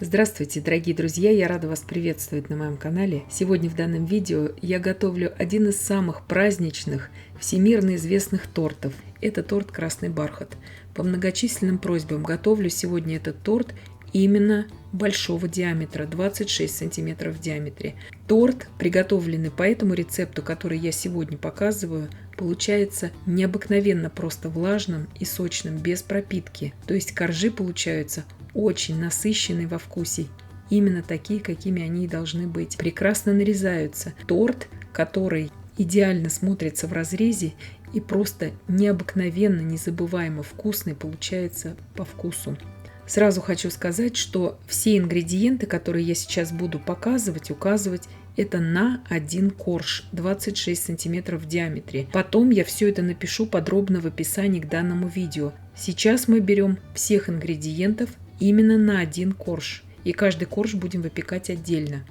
Здравствуйте, дорогие друзья! Я рада вас приветствовать на моем канале. Сегодня в данном видео я готовлю один из самых праздничных, всемирно известных тортов. Это торт «Красный бархат». По многочисленным просьбам готовлю сегодня этот торт именно большого диаметра, 26 сантиметров в диаметре. Торт, приготовленный по этому рецепту, который я сегодня показываю, получается необыкновенно просто влажным и сочным, без пропитки. То есть коржи получаются очень насыщенные во вкусе, именно такие, какими они и должны быть. Прекрасно нарезаются. Торт, который идеально смотрится в разрезе и просто необыкновенно, незабываемо вкусный получается по вкусу. Сразу хочу сказать, что все ингредиенты, которые я сейчас буду показывать, указывать, это на один корж 26 сантиметров в диаметре. Потом я все это напишу подробно в описании к данному видео. Сейчас мы берем всех ингредиентов именно на один корж. И каждый корж будем выпекать отдельно.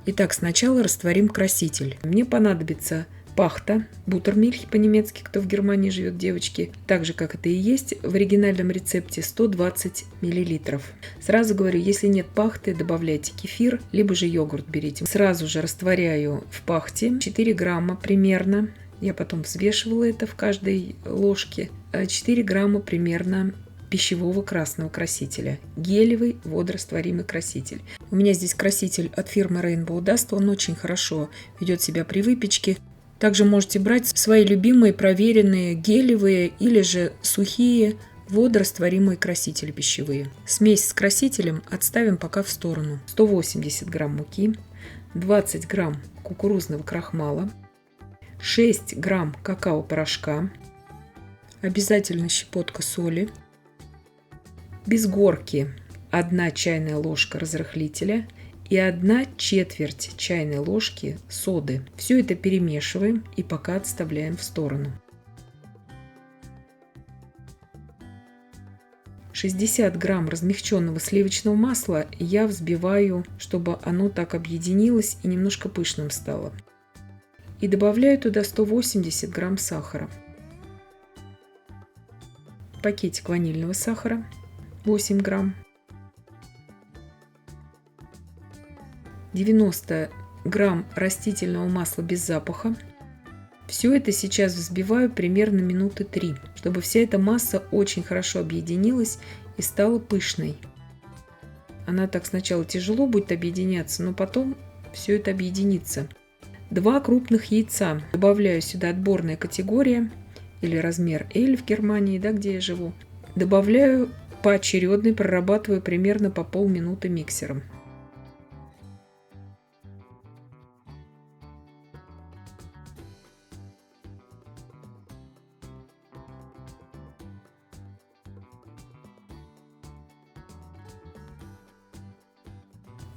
Итак, сначала растворим краситель. Мне понадобится пахта, бутермильх по-немецки, кто в Германии живет, девочки, так же, как это и есть в оригинальном рецепте, 120 мл. Сразу говорю, если нет пахты, добавляйте кефир, либо же йогурт берите. Сразу же растворяю в пахте 4 грамма примерно, я потом взвешивала это в каждой ложке, 4 грамма примерно пищевого красного красителя. Гелевый водорастворимый краситель. У меня здесь краситель от фирмы Rainbow Dust, он очень хорошо ведет себя при выпечке. Также можете брать свои любимые проверенные гелевые или же сухие водорастворимые красители пищевые. Смесь с красителем отставим пока в сторону. 180 грамм муки, 20 грамм кукурузного крахмала, 6 грамм какао-порошка, обязательно щепотка соли, без горки 1 чайная ложка разрыхлителя и 1/4 чайной ложки соды. Все это перемешиваем и пока отставляем в сторону. 60 грамм размягченного сливочного масла я взбиваю, чтобы оно так объединилось и немножко пышным стало. И добавляю туда 180 грамм сахара. Пакетик ванильного сахара 8 грамм. 90 грамм растительного масла без запаха. Все это сейчас взбиваю примерно минуты 3, чтобы вся эта масса очень хорошо объединилась и стала пышной. Она так сначала тяжело будет объединяться, но потом все это объединится. 2 крупных яйца. Добавляю сюда отборная категория или размер L в Германии, да, где я живу. Добавляю поочередно, прорабатываю примерно по полминуты миксером.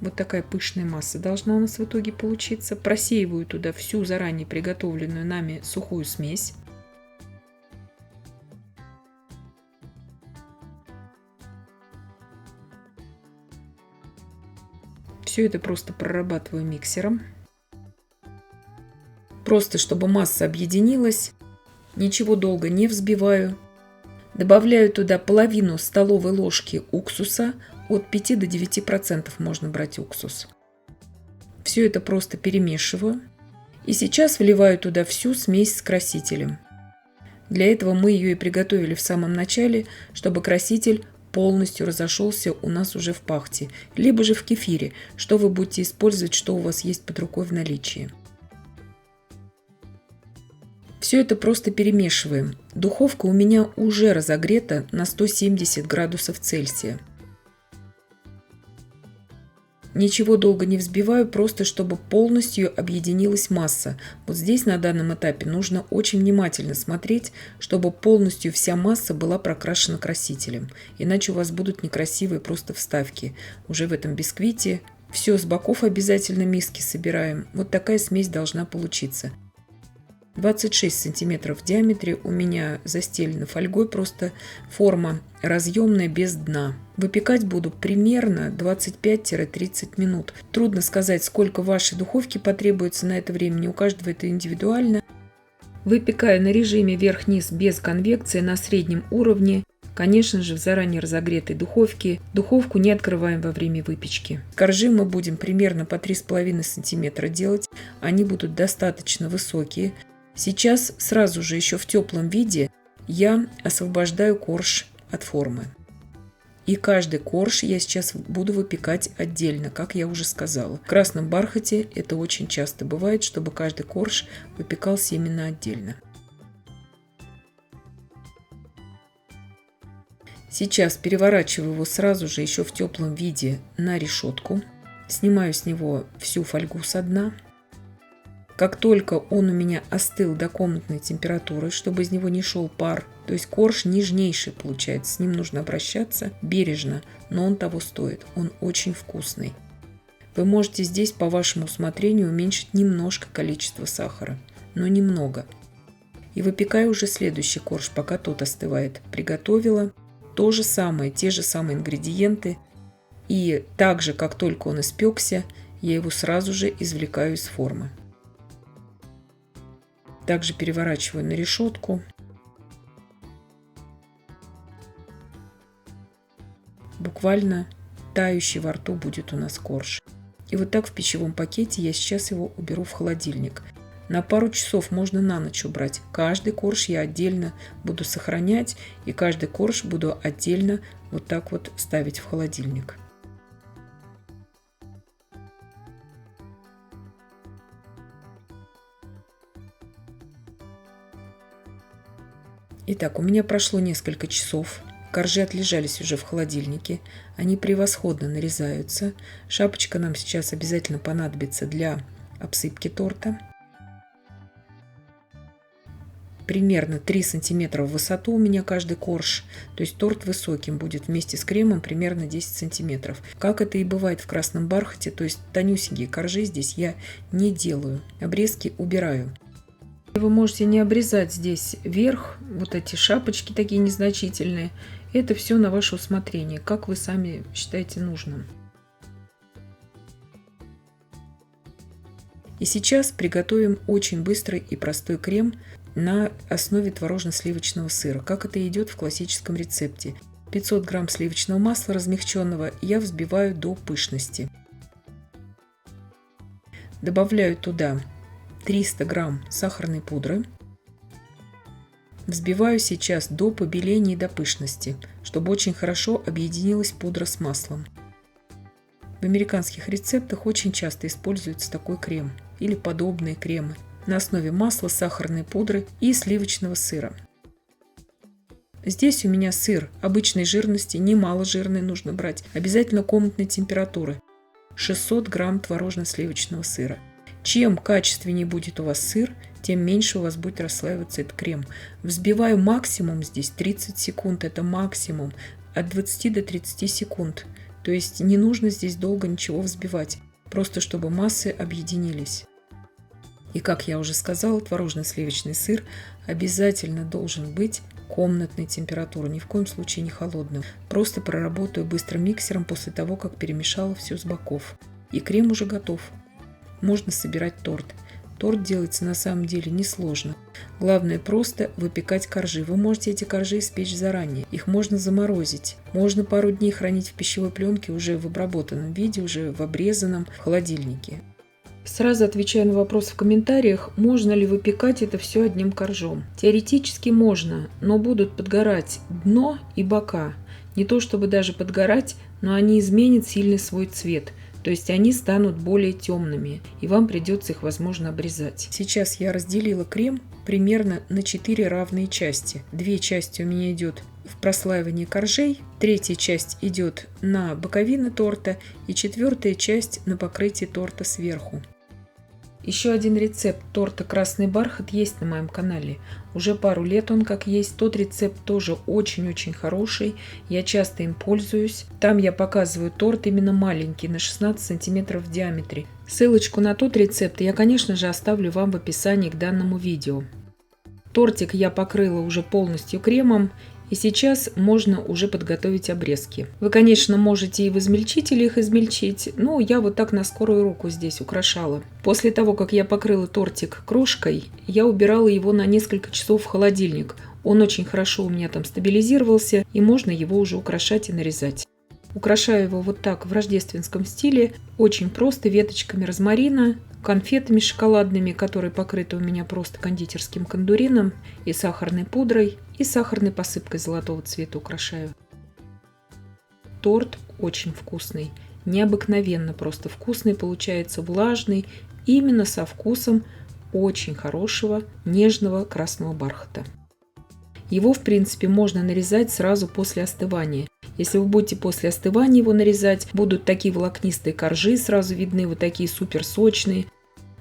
Вот такая пышная масса должна у нас в итоге получиться. Просеиваю туда всю заранее приготовленную нами сухую смесь. Все это просто прорабатываю миксером. Просто чтобы масса объединилась. Ничего долго не взбиваю. Добавляю туда половину столовой ложки уксуса. От 5 до 9% можно брать уксус. Все это просто перемешиваю. И сейчас вливаю туда всю смесь с красителем. Для этого мы ее и приготовили в самом начале, чтобы краситель полностью разошелся у нас уже в пахте, либо же в кефире, что вы будете использовать, что у вас есть под рукой в наличии. Все это просто перемешиваем. Духовка у меня уже разогрета на 170 градусов Цельсия. Ничего долго не взбиваю, просто чтобы полностью объединилась масса. Вот здесь на данном этапе нужно очень внимательно смотреть, чтобы полностью вся масса была прокрашена красителем. Иначе у вас будут некрасивые просто вставки уже в этом бисквите. Все с боков обязательно миски собираем. Вот такая смесь должна получиться. 26 сантиметров в диаметре у меня застелена фольгой, просто форма разъемная без дна. Выпекать буду примерно 25-30 минут. Трудно сказать, сколько вашей духовки потребуется на это времени, у каждого это индивидуально. Выпекаю на режиме вверх-вниз без конвекции на среднем уровне конечно же, в заранее разогретой духовке. Духовку не открываем во время выпечки. Коржи мы будем примерно по 3,5 см делать. Они будут достаточно высокие. Сейчас сразу же еще в теплом виде я освобождаю корж от формы. И каждый корж я сейчас буду выпекать отдельно, как я уже сказала. В красном бархате это очень часто бывает, чтобы каждый корж выпекался именно отдельно. Сейчас переворачиваю его сразу же еще в теплом виде на решетку. Снимаю с него всю фольгу со дна. Как только он у меня остыл до комнатной температуры, чтобы из него не шел пар, то есть корж нежнейший получается, с ним нужно обращаться бережно, но он того стоит, он очень вкусный. Вы можете здесь по вашему усмотрению уменьшить немножко количество сахара, но немного. И выпекаю уже следующий корж, пока тот остывает. Приготовила то же самое, те же самые ингредиенты. И так же, как только он испекся, я его сразу же извлекаю из формы. Также переворачиваю на решетку. Буквально тающий во рту будет у нас корж. И вот так в пищевом пакете я сейчас его уберу в холодильник. На пару часов можно на ночь убрать. Каждый корж я отдельно буду сохранять, и каждый корж буду отдельно вот так вот ставить в холодильник. Итак, у меня прошло несколько часов. Коржи отлежались уже в холодильнике. Они превосходно нарезаются. Шапочка нам сейчас обязательно понадобится для обсыпки торта. Примерно 3 см в высоту у меня каждый корж. То есть торт высоким будет вместе с кремом примерно 10 см. Как это и бывает в красном бархате. То есть тонюсенькие коржи здесь я не делаю. Обрезки убираю. Вы можете не обрезать здесь верх, вот эти шапочки такие незначительные. Это все на ваше усмотрение, как вы сами считаете нужным. И сейчас приготовим очень быстрый и простой крем на основе творожно-сливочного сыра, как это идет в классическом рецепте. 500 грамм сливочного масла размягченного я взбиваю до пышности. Добавляю туда 300 грамм сахарной пудры. Взбиваю сейчас до побеления и до пышности, чтобы очень хорошо объединилась пудра с маслом. В американских рецептах очень часто используется такой крем или подобные кремы на основе масла, сахарной пудры и сливочного сыра. Здесь у меня сыр обычной жирности, немало жирный нужно брать, обязательно комнатной температуры. 600 грамм творожно-сливочного сыра. Чем качественнее будет у вас сыр, тем меньше у вас будет расслаиваться этот крем. Взбиваю максимум здесь 30 секунд, это максимум, от 20 до 30 секунд. То есть не нужно здесь долго ничего взбивать, просто чтобы массы объединились. И как я уже сказала, творожно-сливочный сыр обязательно должен быть комнатной температуры, ни в коем случае не холодным. Просто проработаю быстро миксером после того, как перемешала все с боков. И крем уже готов. Можно собирать торт. Торт делается на самом деле несложно. Главное просто выпекать коржи. Вы можете эти коржи испечь заранее. Их можно заморозить. Можно пару дней хранить в пищевой пленке уже в обработанном виде, уже в обрезанном в холодильнике. Сразу отвечаю на вопрос в комментариях, можно ли выпекать это все одним коржом. Теоретически можно, но будут подгорать дно и бока. Не то чтобы даже подгорать, но они изменят сильно свой цвет. То есть они станут более темными, и вам придется их, возможно, обрезать. Сейчас я разделила крем примерно на 4 равные части. 2 части у меня идет в прослаивание коржей, 3-я часть идет на боковины торта и 4-я часть на покрытие торта сверху. Еще один рецепт торта «Красный бархат» есть на моем канале. Уже пару лет он как есть. Тот рецепт тоже очень-очень хороший. Я часто им пользуюсь. Там я показываю торт именно маленький, на 16 сантиметров в диаметре. Ссылочку на тот рецепт я, конечно же, оставлю вам в описании к данному видео. Тортик я покрыла уже полностью кремом. И сейчас можно уже подготовить обрезки. Вы, конечно, можете и в измельчителе их измельчить, но я вот так на скорую руку здесь украшала. После того, как я покрыла тортик крошкой, я убирала его на несколько часов в холодильник. Он очень хорошо у меня там стабилизировался, и можно его уже украшать и нарезать. Украшаю его вот так в рождественском стиле, очень просто, веточками розмарина, конфетами шоколадными, которые покрыты у меня просто кондитерским кондурином, и сахарной пудрой, и сахарной посыпкой золотого цвета украшаю. Торт очень вкусный, необыкновенно просто вкусный, получается влажный, именно со вкусом очень хорошего нежного красного бархата. Его, в принципе, можно нарезать сразу после остывания. Если вы будете после остывания его нарезать, будут такие волокнистые коржи, сразу видны, вот такие супер сочные.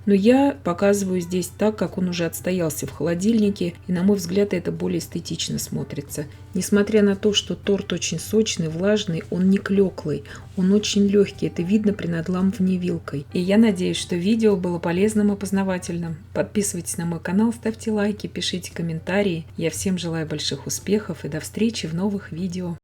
Но я показываю здесь так, как он уже отстоялся в холодильнике, и, на мой взгляд, это более эстетично смотрится. Несмотря на то, что торт очень сочный, влажный, он не клеклый, он очень легкий, это видно при надламывании вилкой. И я надеюсь, что видео было полезным и познавательным. Подписывайтесь на мой канал, ставьте лайки, пишите комментарии. Я всем желаю больших успехов и до встречи в новых видео.